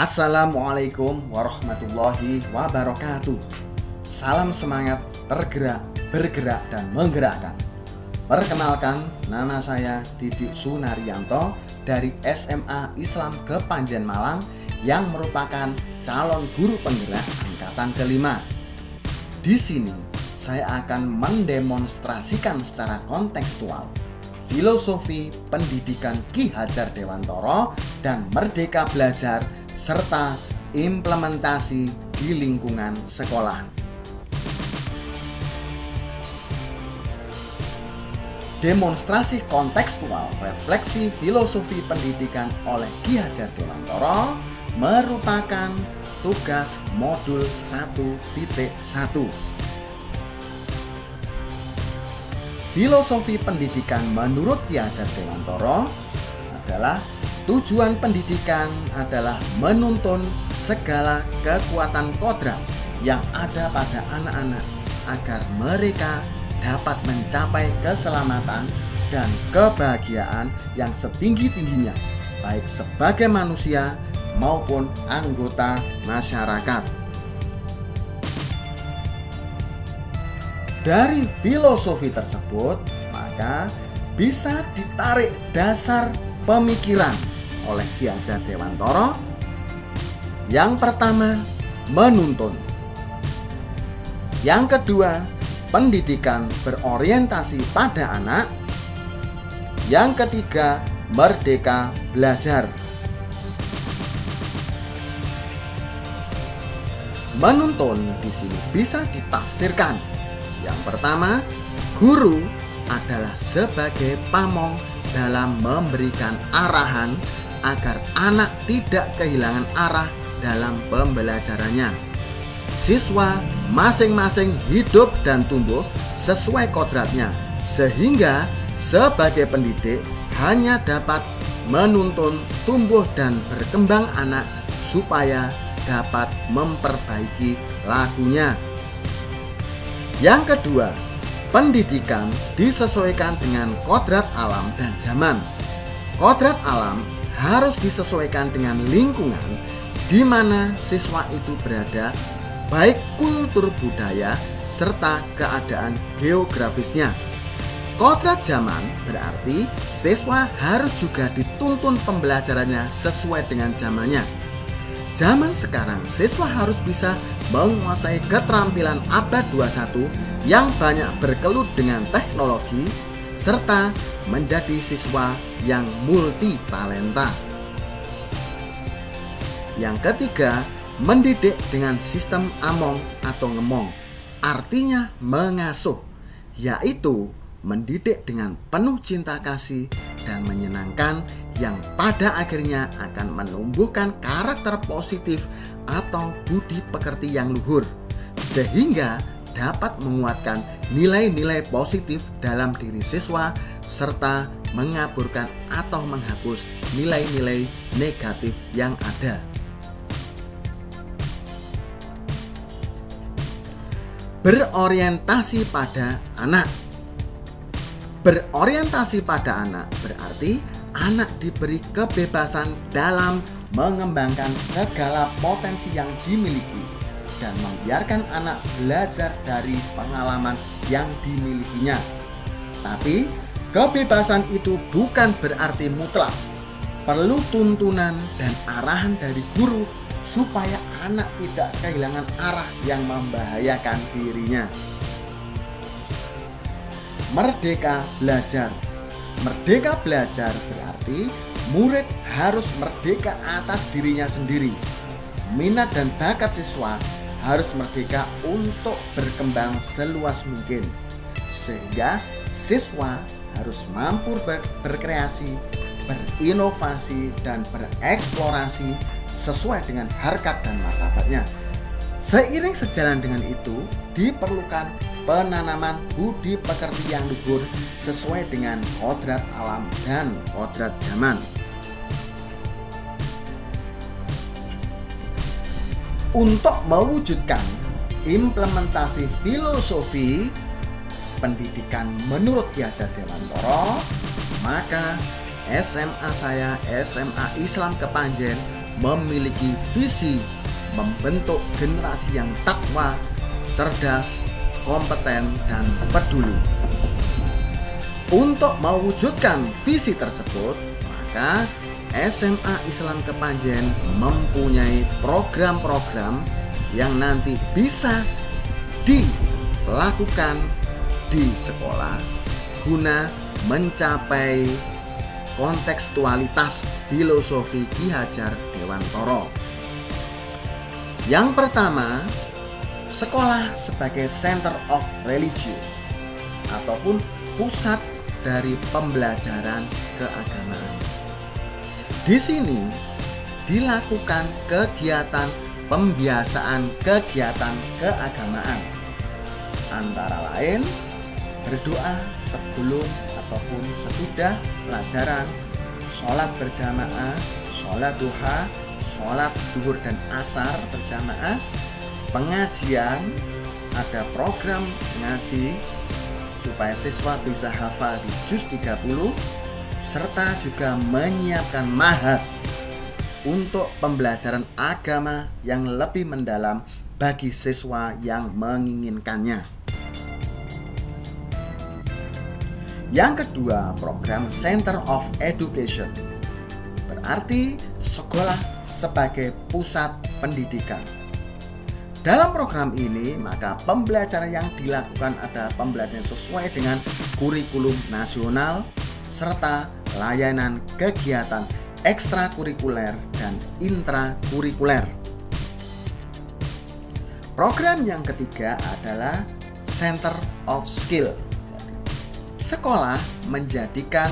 Assalamualaikum warahmatullahi wabarakatuh. Salam semangat, tergerak, bergerak, dan menggerakkan. Perkenalkan, nama saya Didik Sunaryanto dari SMA Islam Kepanjen Malang yang merupakan calon guru penggerak angkatan kelima. Di sini saya akan mendemonstrasikan secara kontekstual filosofi pendidikan Ki Hajar Dewantara dan Merdeka Belajar serta implementasi di lingkungan sekolah. Demonstrasi kontekstual refleksi filosofi pendidikan oleh Ki Hajar Dewantara merupakan tugas modul 1.1. Filosofi pendidikan menurut Ki Hajar Dewantara adalah tujuan pendidikan adalah menuntun segala kekuatan kodrat yang ada pada anak-anak agar mereka dapat mencapai keselamatan dan kebahagiaan yang setinggi-tingginya, baik sebagai manusia maupun anggota masyarakat. Dari filosofi tersebut, maka bisa ditarik dasar pemikiran oleh Ki Hajar Dewantara. Yang pertama, menuntun. Yang kedua, pendidikan berorientasi pada anak. Yang ketiga, merdeka belajar. Menuntun di sini bisa ditafsirkan. Yang pertama, guru adalah sebagai pamong dalam memberikan arahan agar anak tidak kehilangan arah dalam pembelajarannya. Siswa masing-masing hidup dan tumbuh sesuai kodratnya, sehingga sebagai pendidik hanya dapat menuntun tumbuh dan berkembang anak supaya dapat memperbaiki lakunya. Yang kedua, pendidikan disesuaikan dengan kodrat alam dan zaman. Kodrat alam harus disesuaikan dengan lingkungan di mana siswa itu berada, baik kultur budaya serta keadaan geografisnya. Kodrat zaman berarti siswa harus juga dituntun pembelajarannya sesuai dengan zamannya. Zaman sekarang siswa harus bisa menguasai keterampilan abad 21 yang banyak berkelut dengan teknologi serta menjadi siswa yang multi talenta. Yang ketiga, mendidik dengan sistem among atau ngemong, artinya mengasuh, yaitu mendidik dengan penuh cinta kasih dan menyenangkan yang pada akhirnya akan menumbuhkan karakter positif atau budi pekerti yang luhur, sehingga dapat menguatkan nilai-nilai positif dalam diri siswa serta mengaburkan atau menghapus nilai-nilai negatif yang ada. Berorientasi pada anak. Berorientasi pada anak berarti anak diberi kebebasan dalam mengembangkan segala potensi yang dimiliki dan membiarkan anak belajar dari pengalaman yang dimilikinya. Tapi kebebasan itu bukan berarti mutlak. Perlu tuntunan dan arahan dari guru supaya anak tidak kehilangan arah yang membahayakan dirinya. Merdeka belajar. Merdeka belajar berarti murid harus merdeka atas dirinya sendiri. Minat dan bakat siswa harus merdeka untuk berkembang seluas mungkin, sehingga siswa harus mampu berkreasi, berinovasi, dan bereksplorasi sesuai dengan harkat dan martabatnya. Seiring sejalan dengan itu, diperlukan penanaman budi pekerti yang luhur sesuai dengan kodrat alam dan kodrat zaman. Untuk mewujudkan implementasi filosofi pendidikan menurut Ki Hajar Dewantara, maka SMA saya, SMA Islam Kepanjen, memiliki visi membentuk generasi yang takwa, cerdas, kompeten, dan peduli. Untuk mewujudkan visi tersebut, maka SMA Islam Kepanjen mempunyai program-program yang nanti bisa dilakukan di sekolah guna mencapai kontekstualitas filosofi Ki Hajar Dewantara. Yang pertama, sekolah sebagai center of religious ataupun pusat dari pembelajaran keagamaan. Di sini dilakukan kegiatan pembiasaan kegiatan keagamaan, antara lain berdoa sebelum ataupun sesudah pelajaran, sholat berjamaah, sholat duha, sholat duhur dan asar berjamaah, pengajian, ada program ngaji supaya siswa bisa hafal di juz 30, serta juga menyiapkan ma'had untuk pembelajaran agama yang lebih mendalam bagi siswa yang menginginkannya. Yang kedua, program Center of Education, berarti sekolah sebagai pusat pendidikan. Dalam program ini, maka pembelajaran yang dilakukan adalah pembelajaran sesuai dengan kurikulum nasional serta layanan kegiatan ekstrakurikuler dan intrakurikuler. Program yang ketiga adalah Center of Skill. Sekolah menjadikan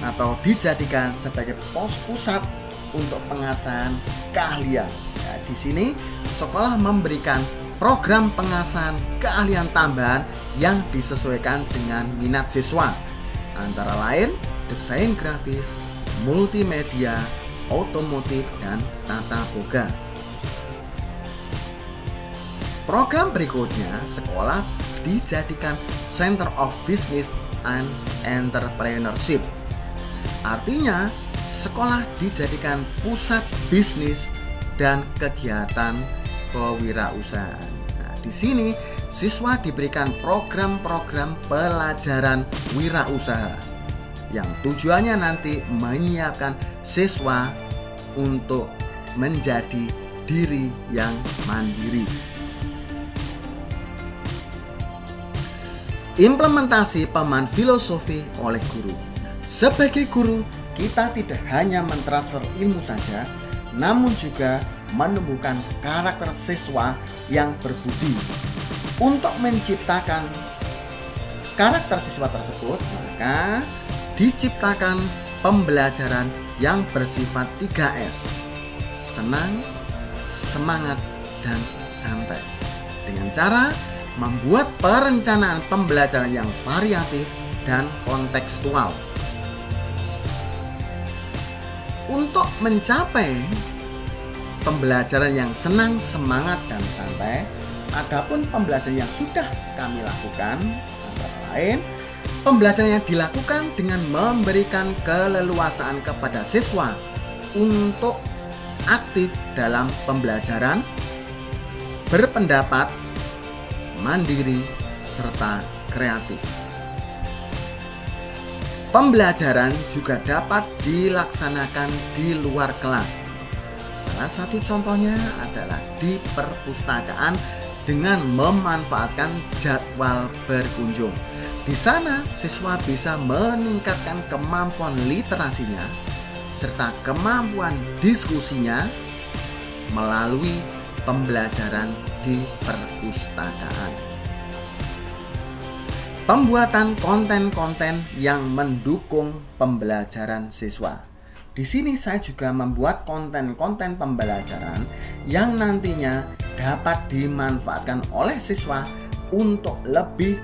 atau dijadikan sebagai pusat untuk pengasahan keahlian. Di sini sekolah memberikan program pengasahan keahlian tambahan yang disesuaikan dengan minat siswa, antara lain desain grafis, multimedia, otomotif, dan tata boga. Program berikutnya, sekolah dijadikan Center of Business and Entrepreneurship. Artinya, sekolah dijadikan pusat bisnis dan kegiatan kewirausahaan. Nah, di sini siswa diberikan program-program pelajaran wirausaha yang tujuannya nanti menyiapkan siswa untuk menjadi diri yang mandiri. Implementasi pemahaman filosofi oleh guru. Sebagai guru, kita tidak hanya mentransfer ilmu saja, namun juga menumbuhkan karakter siswa yang berbudi. Untuk menciptakan karakter siswa tersebut, maka diciptakan pembelajaran yang bersifat 3S: senang, semangat, dan santai, dengan cara membuat perencanaan pembelajaran yang variatif dan kontekstual. Untuk mencapai pembelajaran yang senang, semangat, dan santai, adapun pembelajaran yang sudah kami lakukan, antara lain pembelajaran yang dilakukan dengan memberikan keleluasaan kepada siswa untuk aktif dalam pembelajaran, berpendapat, mandiri, serta kreatif. Pembelajaran juga dapat dilaksanakan di luar kelas. Salah satu contohnya adalah di perpustakaan dengan memanfaatkan jadwal berkunjung. Di sana, siswa bisa meningkatkan kemampuan literasinya serta kemampuan diskusinya melalui pembelajaran di perpustakaan. Pembuatan konten-konten yang mendukung pembelajaran siswa. Di sini saya juga membuat konten-konten pembelajaran yang nantinya dapat dimanfaatkan oleh siswa untuk lebih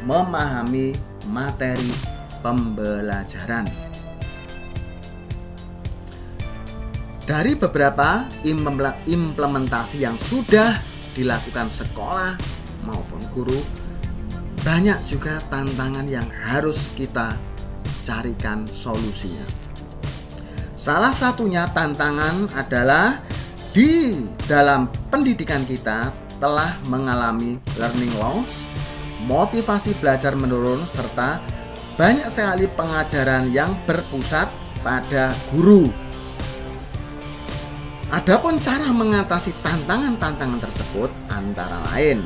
memahami materi pembelajaran. Dari beberapa implementasi yang sudah dilakukan sekolah maupun guru, banyak juga tantangan yang harus kita carikan solusinya. Salah satunya tantangan adalah di dalam pendidikan kita telah mengalami learning loss, motivasi belajar menurun, serta banyak sekali pengajaran yang berpusat pada guru. Adapun cara mengatasi tantangan-tantangan tersebut antara lain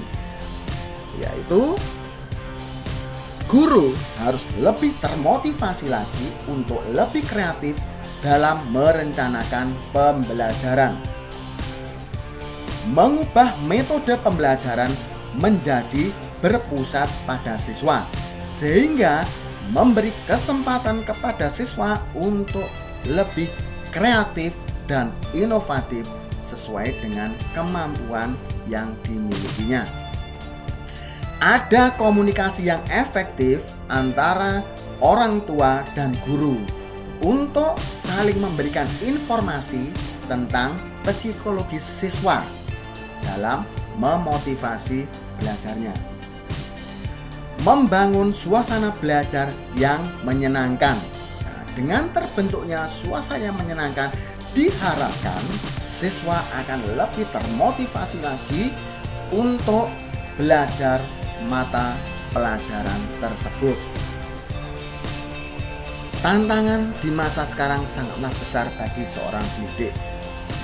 yaitu guru harus lebih termotivasi lagi untuk lebih kreatif dalam merencanakan pembelajaran. Mengubah metode pembelajaran menjadi berpusat pada siswa, sehingga memberi kesempatan kepada siswa untuk lebih kreatif dan inovatif sesuai dengan kemampuan yang dimilikinya. Ada komunikasi yang efektif antara orang tua dan guru untuk saling memberikan informasi tentang psikologi siswa dalam memotivasi belajarnya. Membangun suasana belajar yang menyenangkan. Nah, dengan terbentuknya suasana yang menyenangkan, diharapkan siswa akan lebih termotivasi lagi untuk belajar mata pelajaran tersebut. Tantangan di masa sekarang sangatlah besar bagi seorang pendidik.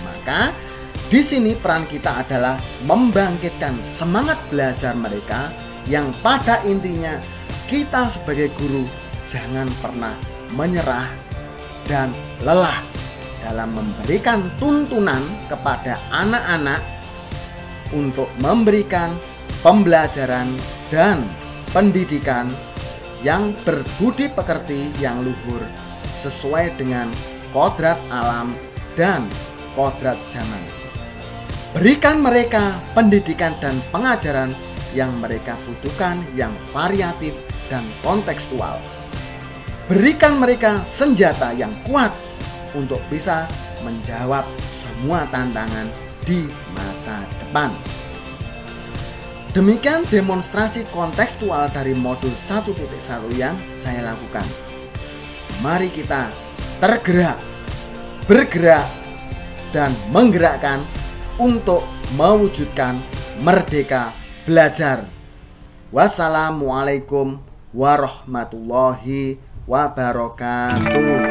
Maka di sini peran kita adalah membangkitkan semangat belajar mereka, yang pada intinya kita sebagai guru jangan pernah menyerah dan lelah dalam memberikan tuntunan kepada anak-anak untuk memberikan pembelajaran dan pendidikan yang berbudi pekerti, yang luhur, sesuai dengan kodrat alam dan kodrat zaman. Berikan mereka pendidikan dan pengajaran yang mereka butuhkan, yang variatif dan kontekstual. Berikan mereka senjata yang kuat untuk bisa menjawab semua tantangan di masa depan. Demikian demonstrasi kontekstual dari modul 1.1 yang saya lakukan. Mari kita tergerak, bergerak, dan menggerakkan untuk mewujudkan merdeka belajar. Wassalamualaikum warahmatullahi wabarakatuh.